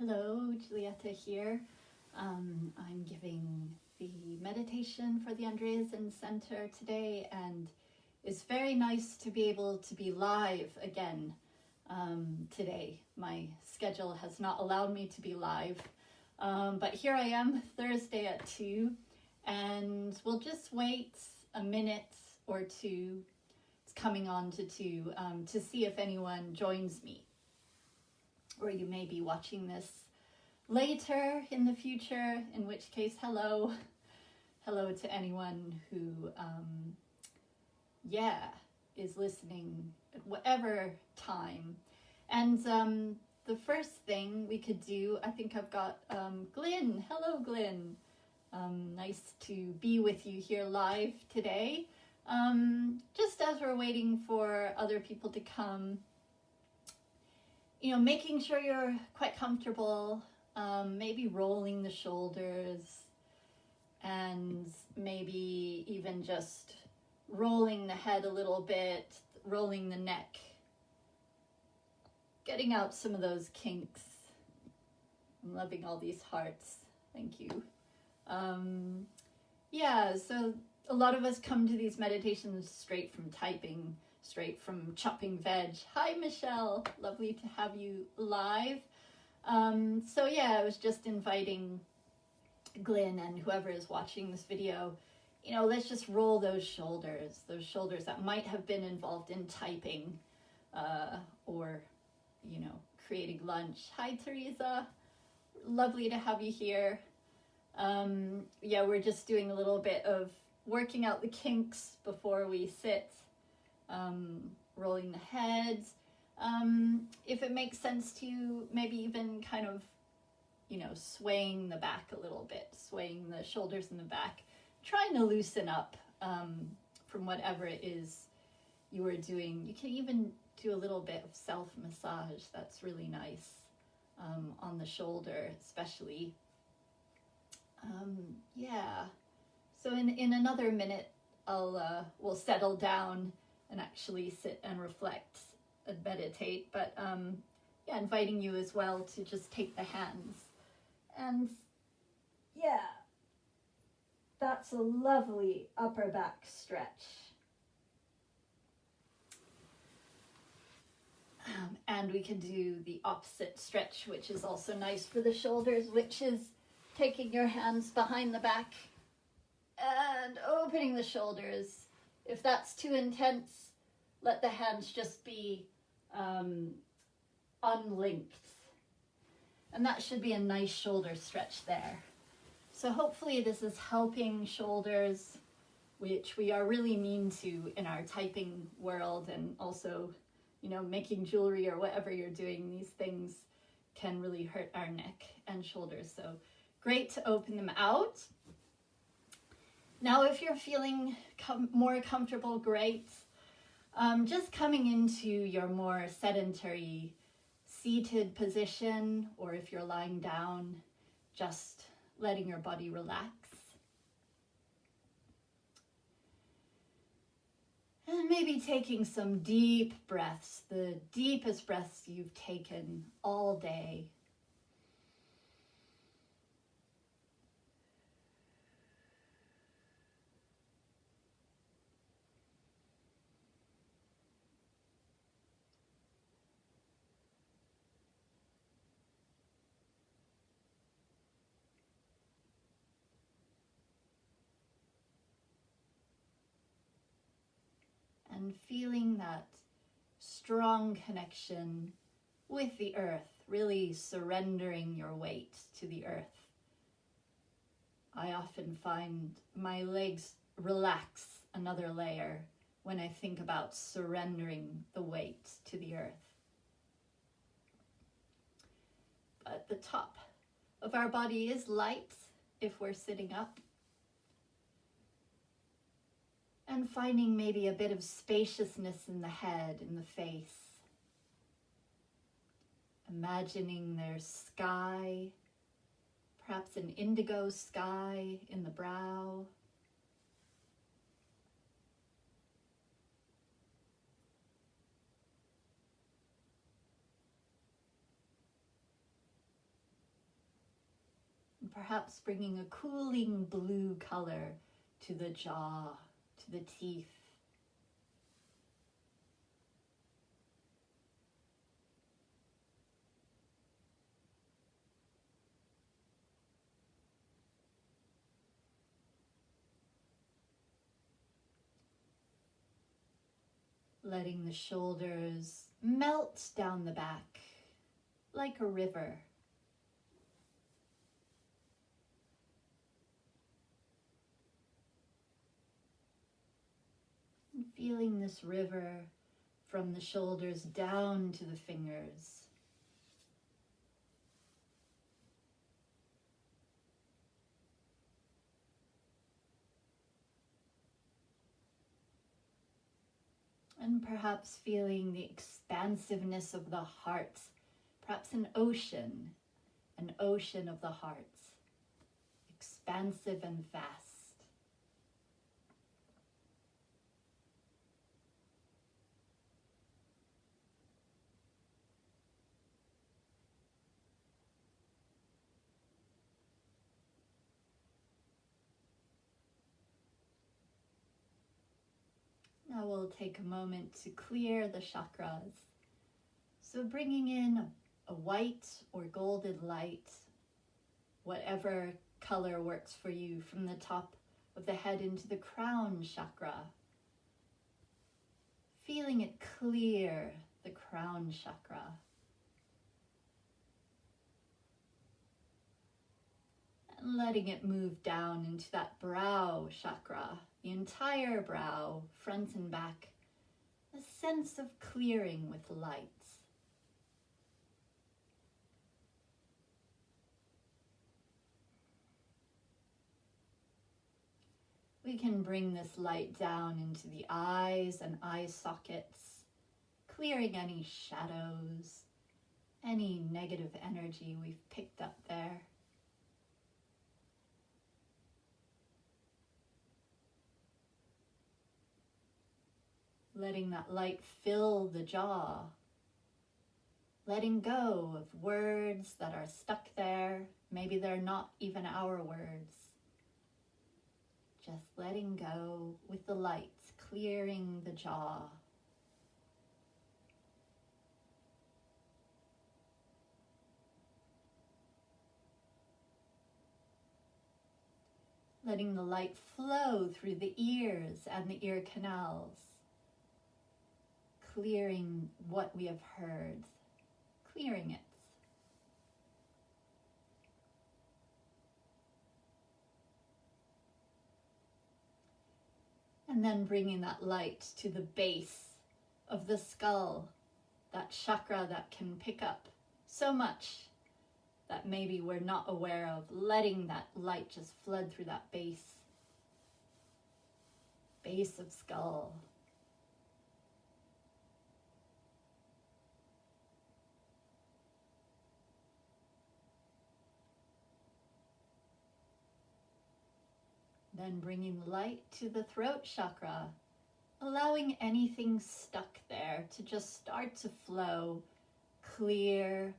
Hello, Giulietta here. I'm giving the meditation for the Andreasen Center today, and it's very nice to be able to be live again today. My schedule has not allowed me to be live, but here I am Thursday at 2, and we'll just wait a minute or two. It's coming on to 2 to see if anyone joins me. Or you may be watching this later in the future, in which case, hello. Hello to anyone who, is listening at whatever time. And the first thing we could do, I think I've got Glyn. Hello, Glyn. Nice to be with you here live today. Just as we're waiting for other people to come, making sure you're quite comfortable, maybe rolling the shoulders, and maybe even just rolling the head a little bit, rolling the neck, getting out some of those kinks. I'm loving all these hearts. Thank you. So a lot of us come to these meditations straight from typing, straight from chopping veg. Hi, Michelle. Lovely to have you live. I was just inviting Glyn and whoever is watching this video, let's just roll those shoulders that might have been involved in typing or, creating lunch. Hi, Teresa. Lovely to have you here. We're just doing a little bit of working out the kinks before we sit. Rolling the head. If it makes sense to you, maybe even kind of, swaying the back a little bit, swaying the shoulders in the back, trying to loosen up from whatever it is you are doing. You can even do a little bit of self-massage. That's really nice on the shoulder, especially. So in another minute, we'll settle down and actually sit and reflect and meditate, but inviting you as well to just take the hands. And that's a lovely upper back stretch. And we can do the opposite stretch, which is also nice for the shoulders, which is taking your hands behind the back and opening the shoulders. If that's too intense, let the hands just be unlinked. And that should be a nice shoulder stretch there. So hopefully this is helping shoulders, which we are really mean to in our typing world, and also, making jewelry or whatever you're doing. These things can really hurt our neck and shoulders. So great to open them out. Now, if you're feeling more comfortable, great. Just coming into your more sedentary seated position, or if you're lying down, just letting your body relax. And maybe taking some deep breaths, the deepest breaths you've taken all day. And feeling that strong connection with the earth, really surrendering your weight to the earth. I often find my legs relax another layer when I think about surrendering the weight to the earth. But the top of our body is light if we're sitting up. And finding maybe a bit of spaciousness in the head, in the face. Imagining there's sky, perhaps an indigo sky in the brow. perhaps bringing a cooling blue color to the jaw, to the teeth. Letting the shoulders melt down the back like a river. And feeling this river from the shoulders down to the fingers. And perhaps feeling the expansiveness of the heart, perhaps an ocean of the heart, expansive and vast. Now we'll take a moment to clear the chakras. So bringing in a white or golden light, whatever color works for you, from the top of the head into the crown chakra. Feeling it clear the crown chakra. And letting it move down into that brow chakra, the entire brow, front and back, a sense of clearing with light. We can bring this light down into the eyes and eye sockets, clearing any shadows, any negative energy we've picked up there. Letting that light fill the jaw, letting go of words that are stuck there. Maybe they're not even our words. Just letting go with the lights, clearing the jaw. Letting the light flow through the ears and the ear canals, clearing what we have heard, clearing it. And then bringing that light to the base of the skull, that chakra that can pick up so much that maybe we're not aware of, letting that light just flood through that base of skull. Then bringing the light to the throat chakra, allowing anything stuck there to just start to flow, clear.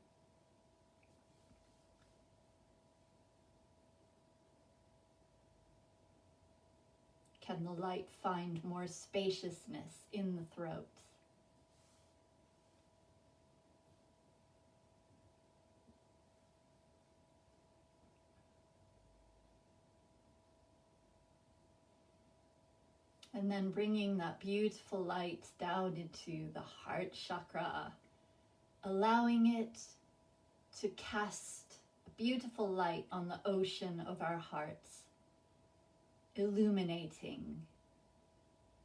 Can the light find more spaciousness in the throat? And then bringing that beautiful light down into the heart chakra, allowing it to cast a beautiful light on the ocean of our hearts, illuminating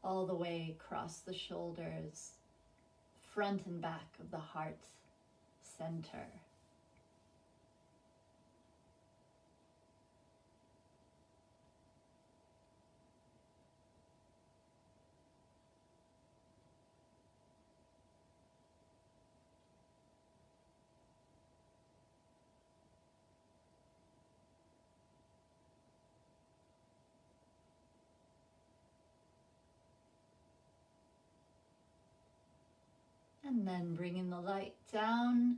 all the way across the shoulders, front and back of the heart center. And then bringing the light down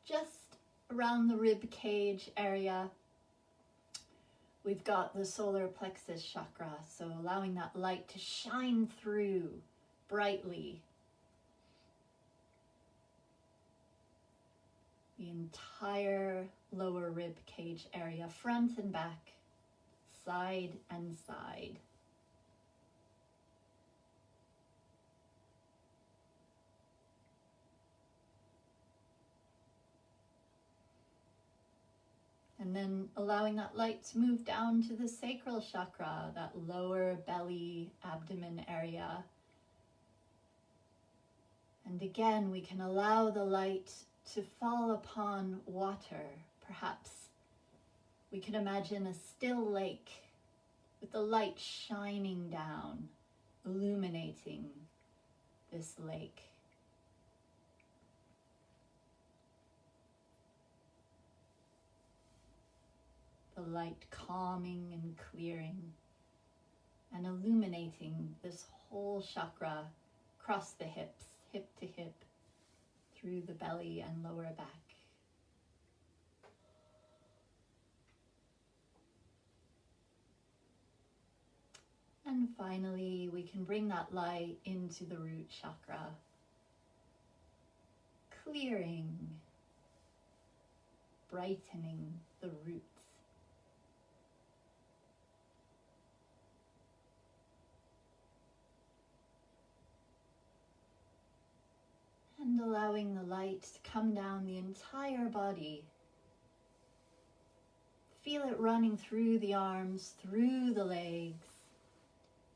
just around the rib cage area, we've got the solar plexus chakra, so allowing that light to shine through brightly. The entire lower rib cage area, front and back, side and side. And then allowing that light to move down to the sacral chakra, that lower belly, abdomen area. And again, we can allow the light to fall upon water. Perhaps we can imagine a still lake with the light shining down, illuminating this lake. The light calming and clearing and illuminating this whole chakra across the hips, hip to hip, through the belly and lower back. And finally, we can bring that light into the root chakra, clearing, brightening the roots. And allowing the light to come down the entire body. Feel it running through the arms, through the legs.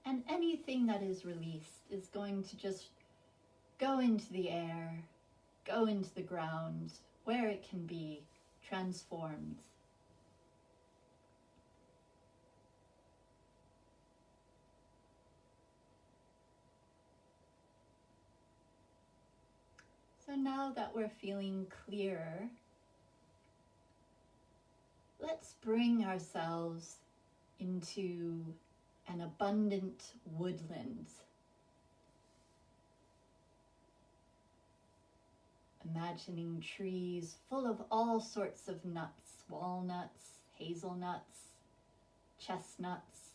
And anything that is released is going to just go into the air, go into the ground, where it can be transformed. So now that we're feeling clearer, let's bring ourselves into an abundant woodland. Imagining trees full of all sorts of nuts, walnuts, hazelnuts, chestnuts.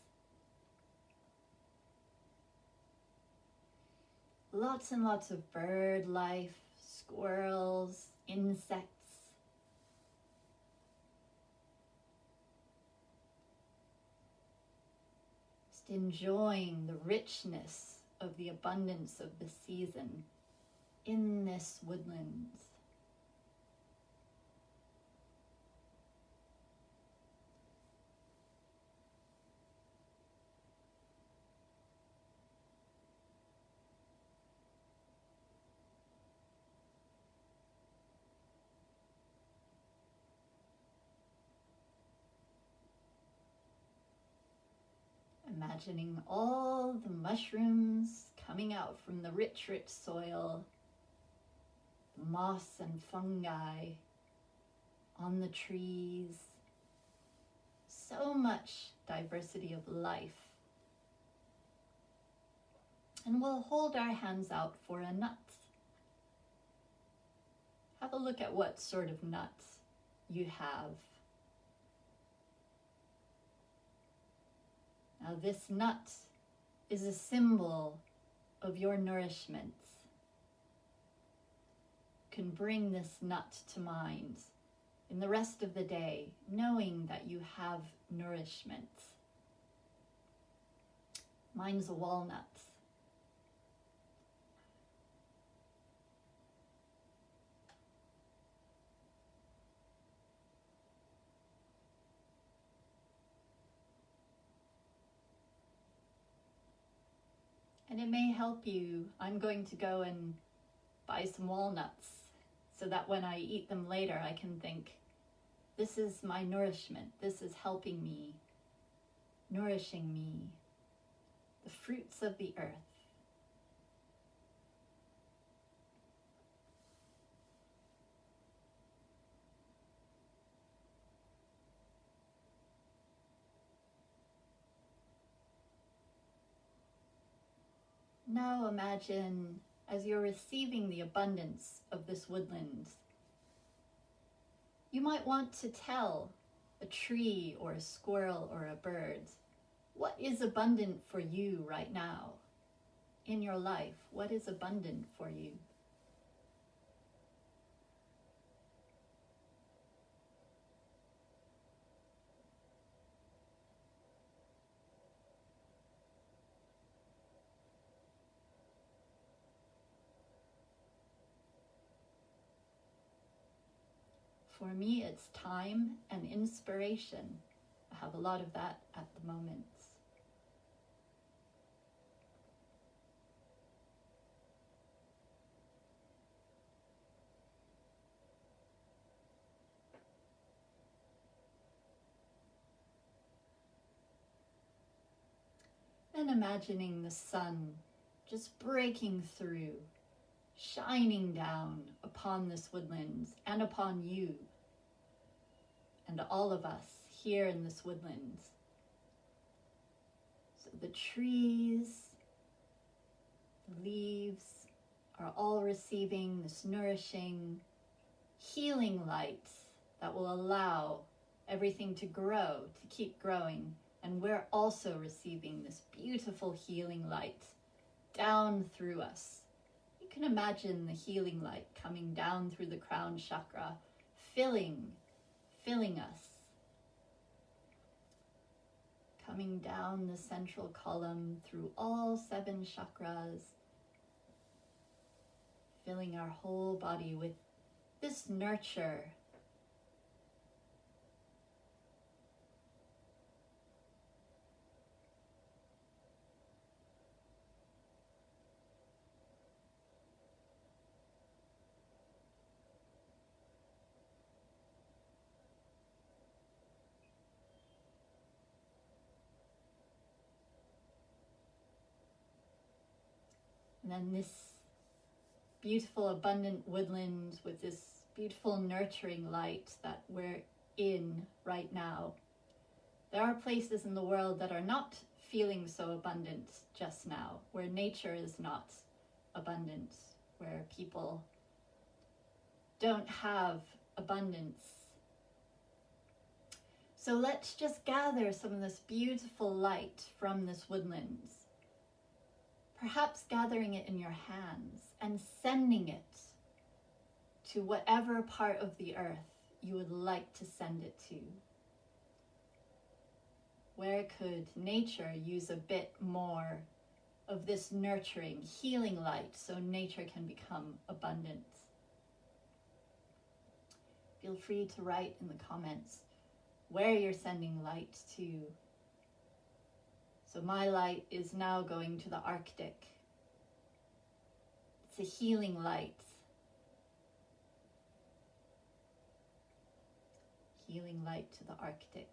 Lots and lots of bird life, squirrels, insects. Just enjoying the richness of the abundance of the season in this woodland. Imagining all the mushrooms coming out from the rich, rich soil, the moss and fungi on the trees. So much diversity of life. And we'll hold our hands out for a nut. Have a look at what sort of nut you have. Now this nut is a symbol of your nourishment. You can bring this nut to mind in the rest of the day, knowing that you have nourishment. Mine's a walnut. And it may help you. I'm going to go and buy some walnuts so that when I eat them later, I can think, this is my nourishment. This is helping me, nourishing me. The fruits of the earth. Now imagine as you're receiving the abundance of this woodland, you might want to tell a tree or a squirrel or a bird. What is abundant for you right now in your life? What is abundant for you? For me, it's time and inspiration. I have a lot of that at the moment. And imagining the sun just breaking through, shining down upon this woodland and upon you and all of us here in this woodland. So the trees, the leaves are all receiving this nourishing, healing light that will allow everything to grow, to keep growing. And we're also receiving this beautiful healing light down through us. You can imagine the healing light coming down through the crown chakra, filling us. Coming down the central column through all 7 chakras, filling our whole body with this nurture. And then this beautiful, abundant woodland with this beautiful, nurturing light that we're in right now. There are places in the world that are not feeling so abundant just now, where nature is not abundant, where people don't have abundance. So let's just gather some of this beautiful light from this woodland, perhaps gathering it in your hands and sending it to whatever part of the earth you would like to send it to. Where could nature use a bit more of this nurturing, healing light so nature can become abundant? Feel free to write in the comments where you're sending light to. So my light is now going to the Arctic. It's a healing light. Healing light to the Arctic.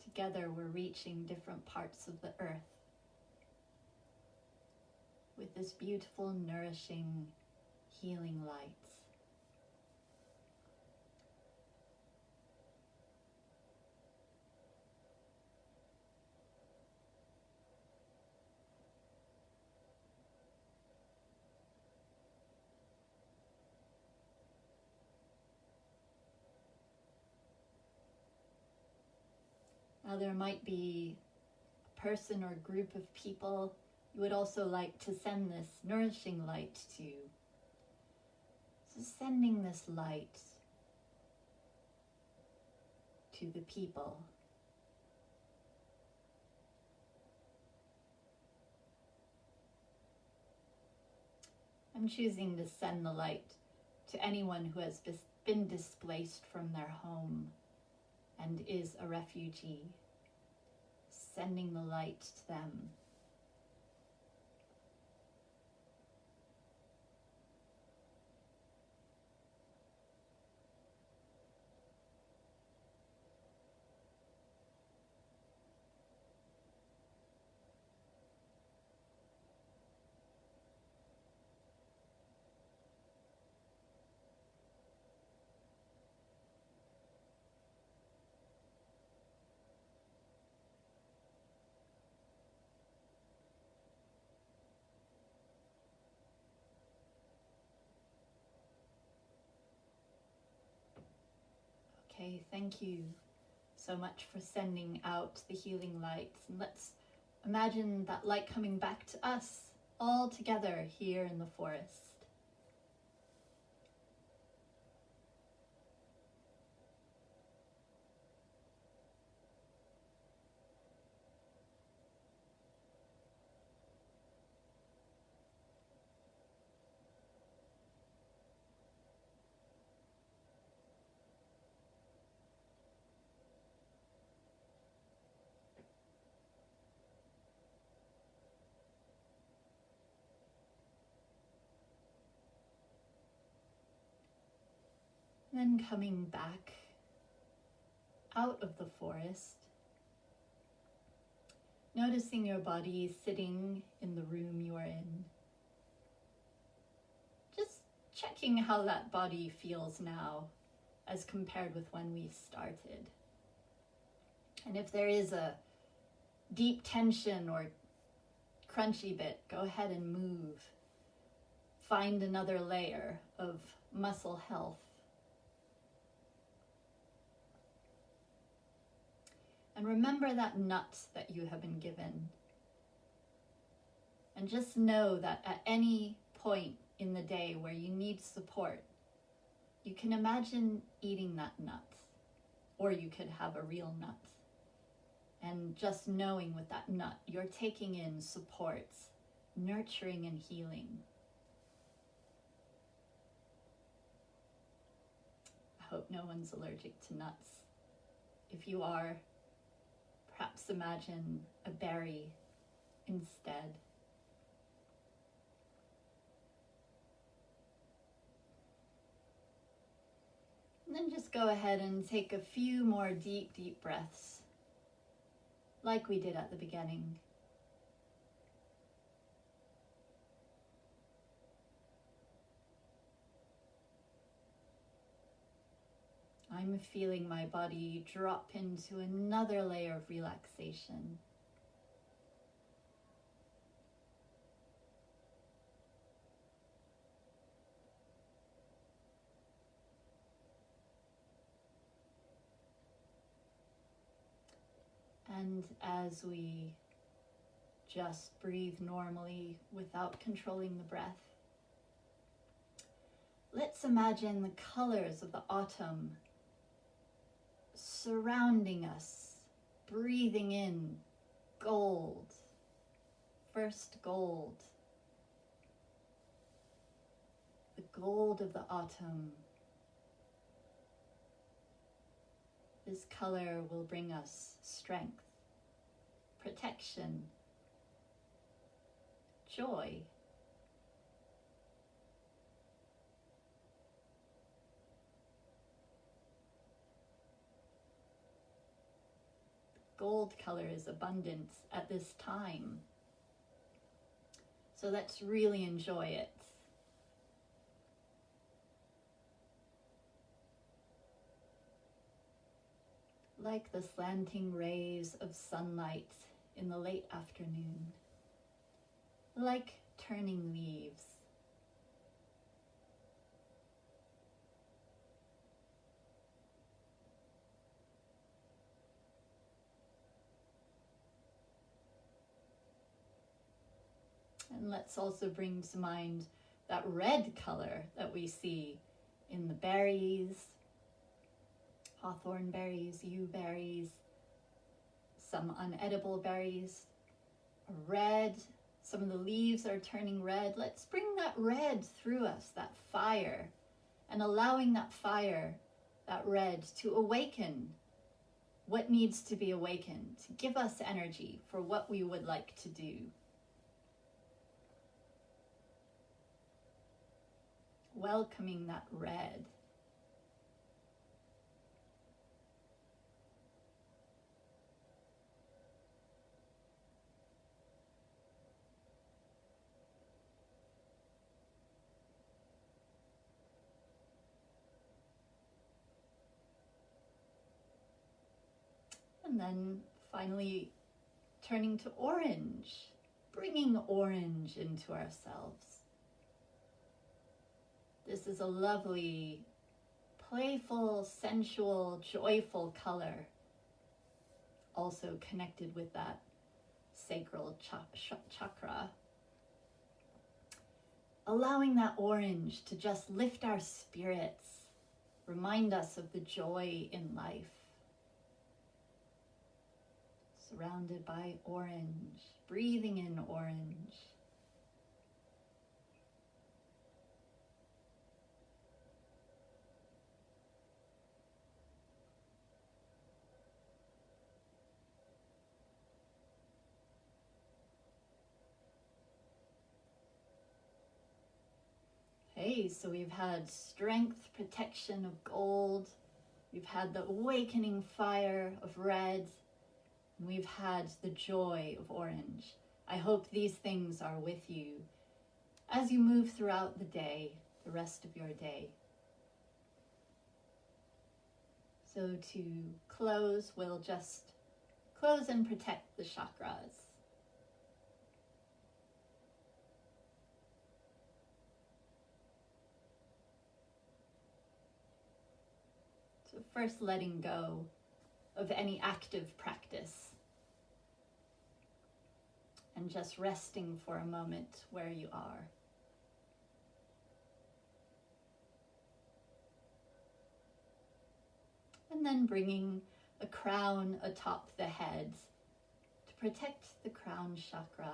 Together we're reaching different parts of the earth with this beautiful, nourishing, healing light. Now there might be a person or group of people you would also like to send this nourishing light to. So sending this light to the people. I'm choosing to send the light to anyone who has been displaced from their home and is a refugee. Sending the light to them. Okay, thank you so much for sending out the healing light. And let's imagine that light coming back to us all together here in the forest. Then coming back out of the forest, noticing your body sitting in the room you are in. Just checking how that body feels now as compared with when we started. And if there is a deep tension or crunchy bit, go ahead and move. Find another layer of muscle health. And remember that nut that you have been given. And just know that at any point in the day where you need support, you can imagine eating that nut, or you could have a real nut. And just knowing with that nut, you're taking in support, nurturing and healing. I hope no one's allergic to nuts. If you are, perhaps imagine a berry instead. And then just go ahead and take a few more deep, deep breaths, like we did at the beginning. I'm feeling my body drop into another layer of relaxation. And as we just breathe normally without controlling the breath, let's imagine the colors of the autumn surrounding us, breathing in gold, first gold, the gold of the autumn. This color will bring us strength, protection, joy. Gold color is abundant at this time. So let's really enjoy it. Like the slanting rays of sunlight in the late afternoon. Like turning leaves. And let's also bring to mind that red color that we see in the berries, hawthorn berries, yew berries, some unedible berries, red. Some of the leaves are turning red. Let's bring that red through us, that fire, and allowing that fire, that red, to awaken what needs to be awakened, to give us energy for what we would like to do. Welcoming that red. And then finally turning to orange, bringing orange into ourselves. This is a lovely, playful, sensual, joyful color, also connected with that sacral chakra. Allowing that orange to just lift our spirits, remind us of the joy in life. Surrounded by orange, breathing in orange. Okay, so we've had strength, protection of gold. We've had the awakening fire of red. And we've had the joy of orange. I hope these things are with you as you move throughout the day, the rest of your day. So to close, we'll just close and protect the chakras. So first letting go of any active practice and just resting for a moment where you are. And then bringing a crown atop the head to protect the crown chakra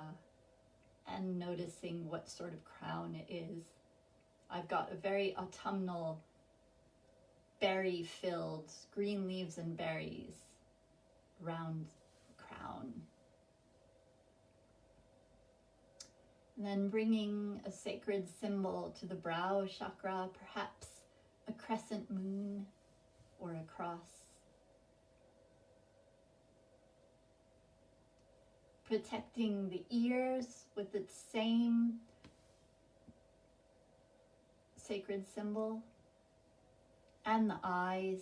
and noticing what sort of crown it is. I've got a very autumnal, berry-filled, green leaves and berries round crown. And then bringing a sacred symbol to the brow chakra, perhaps a crescent moon or a cross. Protecting the ears with its same sacred symbol, and the eyes,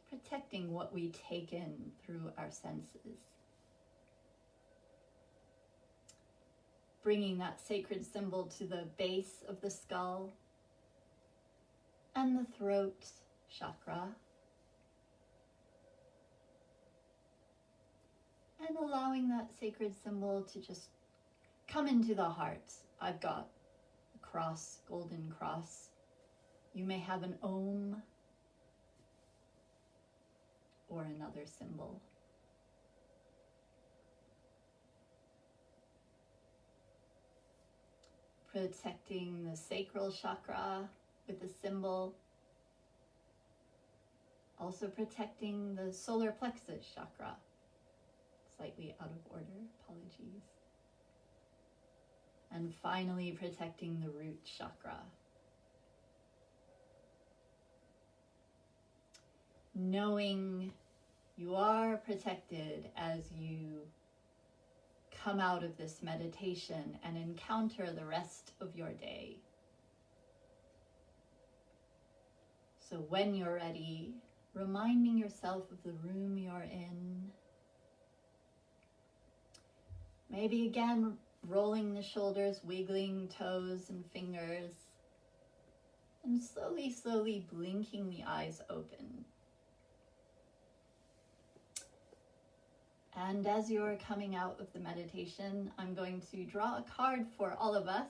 protecting what we take in through our senses. Bringing that sacred symbol to the base of the skull and the throat chakra, and allowing that sacred symbol to just come into the heart. I've got a cross, golden cross. You may have an Om or another symbol. Protecting the sacral chakra with the symbol. Also protecting the solar plexus chakra. Slightly out of order, apologies. And finally protecting the root chakra. Knowing you are protected as you come out of this meditation and encounter the rest of your day. So when you're ready, reminding yourself of the room you're in. Maybe again, rolling the shoulders, wiggling toes and fingers, and slowly blinking the eyes open. And as you're coming out of the meditation, I'm going to draw a card for all of us,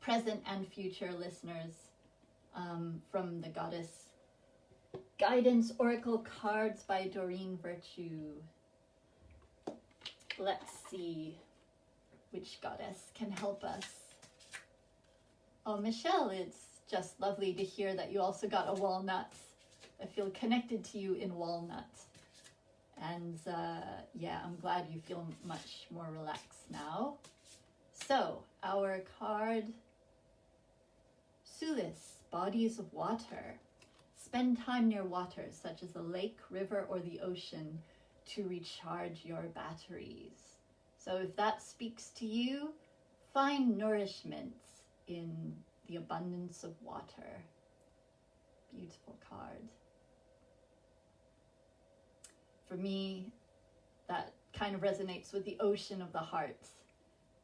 present and future listeners, from the Goddess Guidance Oracle Cards by Doreen Virtue. Let's see which goddess can help us. Oh, Michelle, it's just lovely to hear that you also got a walnut. I feel connected to you in walnut. And yeah, I'm glad you feel much more relaxed now. So, our card, Sulis, bodies of water. Spend time near water, such as a lake, river, or the ocean, to recharge your batteries. So if that speaks to you, find nourishment in the abundance of water. Beautiful card. For me, that kind of resonates with the ocean of the heart.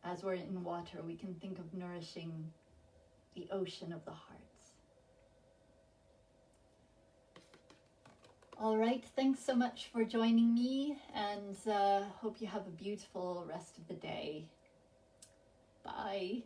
As we're in water, we can think of nourishing the ocean of the hearts. All right, thanks so much for joining me, and hope you have a beautiful rest of the day. Bye.